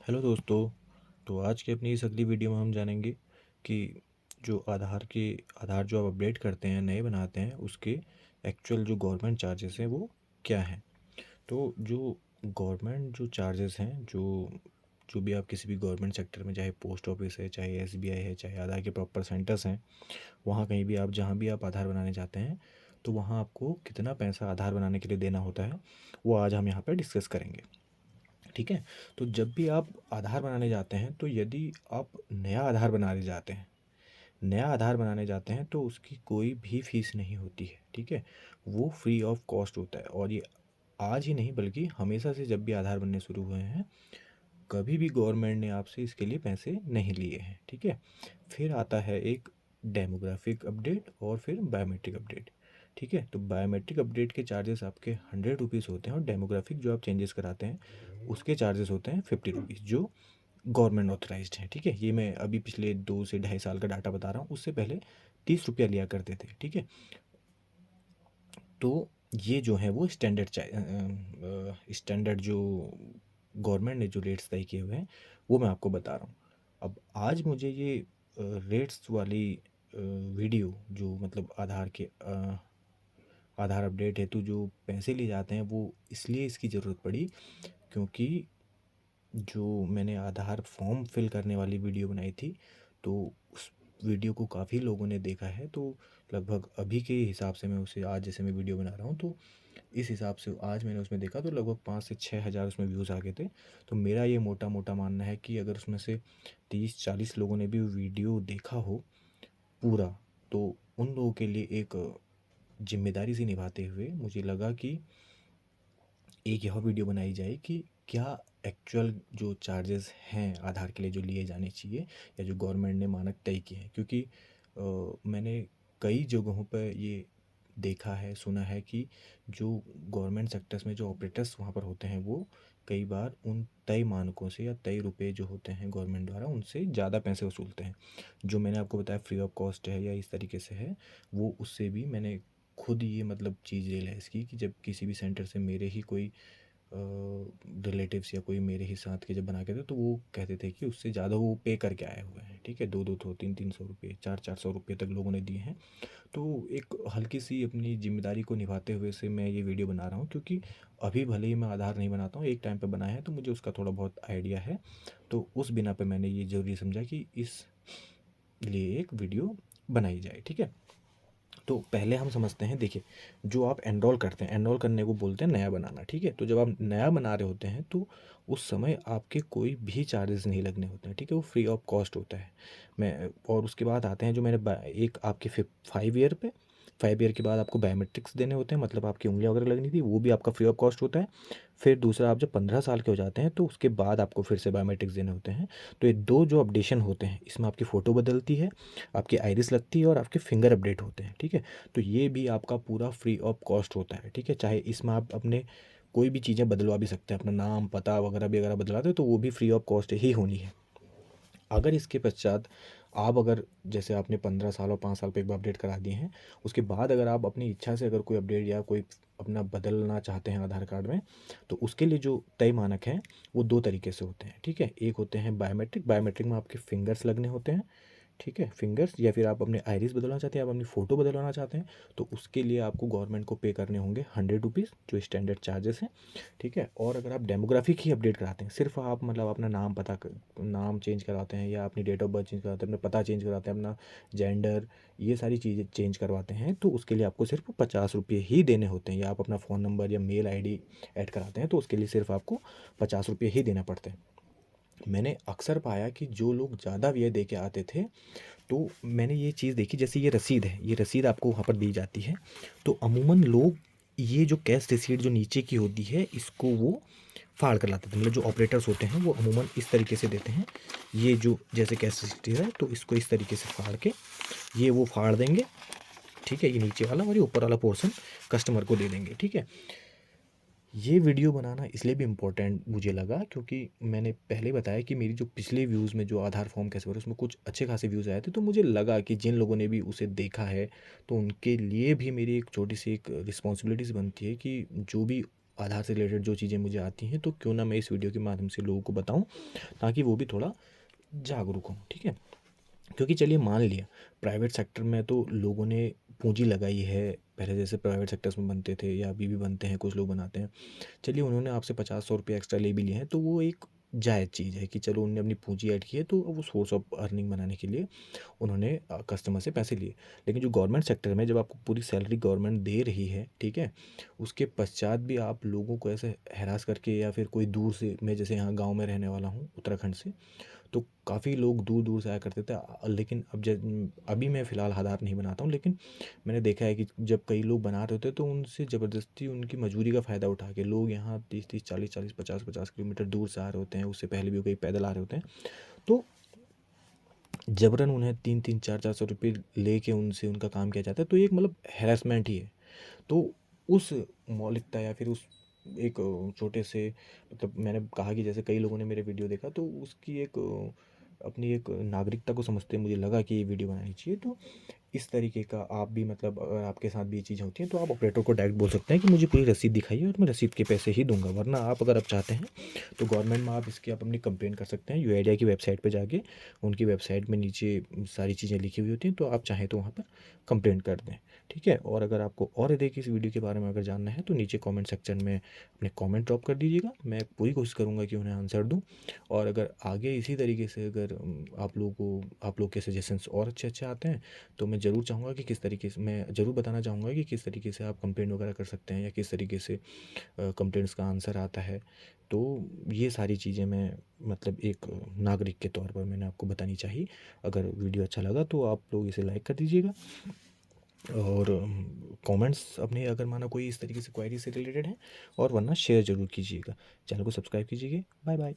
Hello दोस्तों। तो आज की अपनी इस अगली वीडियो में हम जानेंगे कि जो आधार जो आप अपडेट करते हैं, नए बनाते हैं, उसके एक्चुअल जो गवर्नमेंट चार्जेस हैं वो क्या हैं। तो जो गवर्नमेंट जो चार्जेस हैं, जो जो भी आप किसी भी गवर्नमेंट सेक्टर में, चाहे पोस्ट ऑफिस है, चाहे एसबीआई है, चाहे आधार के प्रॉपर सेंटर्स हैं, वहाँ कहीं भी आप जहाँ भी आप आधार बनाने जाते हैं, तो वहाँ आपको कितना पैसा आधार बनाने के लिए देना होता है, वो आज हम यहाँ पर डिस्कस करेंगे। ठीक है। तो जब भी आप आधार बनाने जाते हैं, तो यदि आप नया आधार बनाने जाते हैं तो उसकी कोई भी फीस नहीं होती है। ठीक है। वो फ्री ऑफ कॉस्ट होता है, और ये आज ही नहीं बल्कि हमेशा से जब भी आधार बनने शुरू हुए हैं, कभी भी गवर्नमेंट ने आपसे इसके लिए पैसे नहीं लिए हैं। ठीक है। फिर आता है एक डेमोग्राफिक अपडेट और फिर बायोमेट्रिक अपडेट। ठीक है। तो बायोमेट्रिक अपडेट के चार्जेस आपके 100 रुपीज़ होते हैं, और डेमोग्राफिक जो आप चेंजेस कराते हैं उसके चार्जेस होते हैं 50 रुपीज़, जो गवर्नमेंट ऑथराइज्ड है। ठीक है। ये मैं अभी पिछले 2 से ढाई साल का डाटा बता रहा हूँ, उससे पहले 30 रुपया लिया करते थे। ठीक है। तो ये जो है वो स्टैंडर्ड जो गवर्नमेंट ने जो रेट्स तय किए हुए हैं, वो मैं आपको बता रहा हूँ। अब आज मुझे ये रेट्स वाली वीडियो, जो मतलब आधार अपडेट हेतु जो पैसे लिए जाते हैं, वो इसलिए इसकी ज़रूरत पड़ी क्योंकि जो मैंने आधार फॉर्म फिल करने वाली वीडियो बनाई थी, तो उस वीडियो को काफ़ी लोगों ने देखा है। तो लगभग अभी के हिसाब से मैं उसे, आज जैसे मैं वीडियो बना रहा हूँ, तो इस हिसाब से आज मैंने उसमें देखा तो लगभग 5 से 6 हज़ार उसमें व्यूज़ आ गए थे। तो मेरा ये मोटा मोटा मानना है कि अगर उसमें से 30-40 लोगों ने भी वीडियो देखा हो पूरा, तो उन लोगों के लिए एक जिम्मेदारी सी निभाते हुए मुझे लगा कि एक यह वीडियो बनाई जाए कि क्या एक्चुअल जो चार्जेस हैं आधार के लिए जो लिए जाने चाहिए, या जो गवर्नमेंट ने मानक तय किए हैं। क्योंकि मैंने कई जगहों पर ये देखा है, सुना है कि जो गवर्नमेंट सेक्टर्स में जो ऑपरेटर्स वहाँ पर होते हैं, वो कई बार उन तय मानकों से या तय रुपए जो होते हैं गवर्नमेंट द्वारा, उनसे ज़्यादा पैसे वसूलते हैं। जो मैंने आपको बताया फ्री ऑफ कॉस्ट है या इस तरीके से है, वो उससे भी मैंने खुद ये मतलब चीज़ रियलाइज़ की कि जब किसी भी सेंटर से मेरे ही कोई रिलेटिव्स या कोई मेरे ही साथ के जब बना के थे, तो वो कहते थे कि उससे ज़्यादा वो पे करके आए हुए हैं। ठीक है। 2-2 सौ 3-3 सौ रुपये, 4-4 सौ रुपये तक लोगों ने दिए हैं। तो एक हल्की सी अपनी जिम्मेदारी को निभाते हुए से मैं ये वीडियो बना रहा हूँ, क्योंकि अभी भले ही मैं आधार नहीं बनाता हूँ, एक टाइम पे बनाया है, तो मुझे उसका थोड़ा बहुत आइडिया है। तो उस बिना पे मैंने ये ज़रूरी समझा कि इस लिए एक वीडियो बनाई जाए। ठीक है। तो पहले हम समझते हैं। देखिए, जो आप एनरोल करते हैं, एनरोल करने को बोलते हैं नया बनाना। ठीक है। तो जब आप नया बना रहे होते हैं, तो उस समय आपके कोई भी चार्जेस नहीं लगने होते हैं। ठीक है। वो फ्री ऑफ कॉस्ट होता है। मैं और उसके बाद आते हैं जो मैंने एक आपके 5 ईयर पे, 5 ईयर के बाद आपको बायोमेट्रिक्स देने होते हैं, मतलब आपकी उंगलियां वगैरह लगनी थी, वो भी आपका फ्री ऑफ कॉस्ट होता है। फिर दूसरा, आप जब 15 साल के हो जाते हैं, तो उसके बाद आपको फिर से बायोमेट्रिक्स देने होते हैं। तो ये दो जो अपडेशन होते हैं, इसमें आपकी फ़ोटो बदलती है, आपकी आइरिस लगती है, और आपके फिंगर अपडेट होते हैं। ठीक है। तो ये भी आपका पूरा फ्री ऑफ कॉस्ट होता है। ठीक है। चाहे इसमें आप अपने कोई भी चीज़ें बदलवा भी सकते हैं, अपना नाम पता वगैरह भी अगर आप बदलाते हो, तो वो भी फ्री ऑफ कॉस्ट ही होनी है। अगर इसके पश्चात आप, अगर जैसे आपने 15 साल और 5 साल पे एक बार अपडेट करा दिए हैं, उसके बाद अगर आप अपनी इच्छा से अगर कोई अपडेट या कोई अपना बदलना चाहते हैं आधार कार्ड में, तो उसके लिए जो तय मानक हैं, वो दो तरीके से होते हैं। ठीक है। एक होते हैं बायोमेट्रिक। बायोमेट्रिक में आपके फिंगर्स लगने होते हैं। ठीक है। फिंगर्स, या फिर आप अपने आइरिस बदलना चाहते हैं, आप अपनी फ़ोटो बदलवाना चाहते हैं, तो उसके लिए आपको गवर्नमेंट को पे करने होंगे 100 रुपीज़, जो स्टैंडर्ड चार्जेस हैं। ठीक है। और अगर आप डेमोग्राफिक ही अपडेट कराते हैं, सिर्फ आप मतलब अपना नाम चेंज कराते हैं, या अपनी डेट ऑफ बर्थ चेंज कराते हैं, अपना पता चेंज कराते हैं, अपना जेंडर, ये सारी चीज़ें चेंज करवाते हैं, तो उसके लिए आपको सिर्फ 50 रुपये ही देने होते हैं। या आप अपना फ़ोन नंबर या मेल आईडी ऐड कराते हैं, तो उसके लिए सिर्फ आपको 50 रुपये ही देना पड़ते हैं। मैंने अक्सर पाया कि जो लोग ज़्यादा व्यय दे के आते थे, तो मैंने ये चीज़ देखी, जैसे ये रसीद है, ये रसीद आपको वहाँ पर दी जाती है, तो अमूमन लोग ये जो कैश रिसीट जो नीचे की होती है, इसको वो फाड़ कर लाते थे। मतलब जो ऑपरेटर्स होते हैं, वो अमूमन इस तरीके से देते हैं। ये जो जैसे कैश रिसीट है, तो इसको इस तरीके से फाड़ के ये वो फाड़ देंगे। ठीक है। ये नीचे वाला और ये ऊपर वाला पोर्शन कस्टमर को दे देंगे। ठीक है। ये वीडियो बनाना इसलिए भी इम्पोर्टेंट मुझे लगा, क्योंकि मैंने पहले बताया कि मेरी जो पिछले व्यूज़ में जो आधार फॉर्म कैसे भरे, उसमें कुछ अच्छे खासे व्यूज़ आए थे। तो मुझे लगा कि जिन लोगों ने भी उसे देखा है, तो उनके लिए भी मेरी एक छोटी सी एक रिस्पॉन्सिबिलिटीज़ बनती है कि जो भी आधार से रिलेटेड जो चीज़ें मुझे आती हैं, तो क्यों ना मैं इस वीडियो के माध्यम से लोगों को बताऊँ, ताकि वो भी थोड़ा जागरूक हों, ठीक है। क्योंकि चलिए मान लिया प्राइवेट सेक्टर में तो लोगों ने पूंजी लगाई है, पहले जैसे प्राइवेट सेक्टर्स में बनते थे या अभी भी बनते हैं, कुछ लोग बनाते हैं। चलिए उन्होंने आपसे 50-100 रुपये एक्स्ट्रा ले भी लिए हैं, तो वो एक जायज़ चीज़ है कि चलो उन्होंने अपनी पूंजी ऐड की है, तो वो सोर्स ऑफ अर्निंग बनाने के लिए उन्होंने कस्टमर से पैसे लिए। लेकिन जो गवर्नमेंट सेक्टर में जब आपको पूरी सैलरी गवर्नमेंट दे रही है, ठीक है, उसके पश्चात भी आप लोगों को ऐसे हैरास करके या फिर कोई दूर से, मैं जैसे यहाँ गांव में रहने वाला हूँ उत्तराखंड से, तो काफ़ी लोग दूर दूर से आया करते थे। लेकिन अभी मैं फ़िलहाल आधार नहीं बनाता हूँ, लेकिन मैंने देखा है कि जब कई लोग बना रहे होते हैं तो उनसे ज़बरदस्ती उनकी मजबूरी का फ़ायदा उठा के लोग यहाँ 30-30, 40-40, 50-50 किलोमीटर दूर से आ रहे होते हैं, उससे पहले भी कई पैदल आ रहे होते हैं। तो जबरन उन्हें 3-3, 4-4 सौ रुपये लेके उनसे उनका काम किया जाता है, तो ये एक मतलब हैरेसमेंट ही है। तो उस मौलिकता या फिर उस एक छोटे से, मतलब मैंने कहा कि जैसे कई लोगों ने मेरे वीडियो देखा तो उसकी एक अपनी एक नागरिकता को समझते मुझे लगा कि ये वीडियो बनानी चाहिए। तो इस तरीके का आप भी, मतलब अगर आपके साथ भी ये चीज़ें होती हैं तो आप ऑपरेटर को डायरेक्ट बोल सकते हैं कि मुझे पूरी रसीद दिखाइए और मैं रसीद के पैसे ही दूंगा। वरना आप अगर आप चाहते हैं तो गवर्नमेंट में आप इसकी आप अपनी कंप्लेन कर सकते हैं यूआईडीआई की वेबसाइट पे जाके। उनकी वेबसाइट में नीचे सारी चीज़ें लिखी हुई होती हैं, तो आप चाहें तो वहाँ पर कंप्लेंट कर दें, ठीक है। और अगर आपको और देखिए इस वीडियो के बारे में अगर जानना है तो नीचे कमेंट सेक्शन में अपने कमेंट ड्रॉप कर दीजिएगा, मैं पूरी कोशिश करूँगा कि उन्हें आंसर दूँ। और अगर आगे इसी तरीके से अगर आप लोग के सजेशंस और अच्छे अच्छे आते हैं तो मैं ज़रूर चाहूँगा कि किस तरीके से, मैं ज़रूर बताना चाहूँगा कि किस तरीके से आप कंप्लेंट वगैरह कर सकते हैं या किस तरीके से कंप्लेंट्स का आंसर आता है। तो ये सारी चीज़ें मैं, मतलब एक नागरिक के तौर पर मैंने आपको बतानी चाहिए। अगर वीडियो अच्छा लगा तो आप लोग इसे लाइक कर दीजिएगा, और कमेंट्स अपने अगर माना कोई इस तरीके से क्वेरी से रिलेटेड है, और वरना शेयर ज़रूर कीजिएगा। चैनल को सब्सक्राइब कीजिएगा। Bye bye.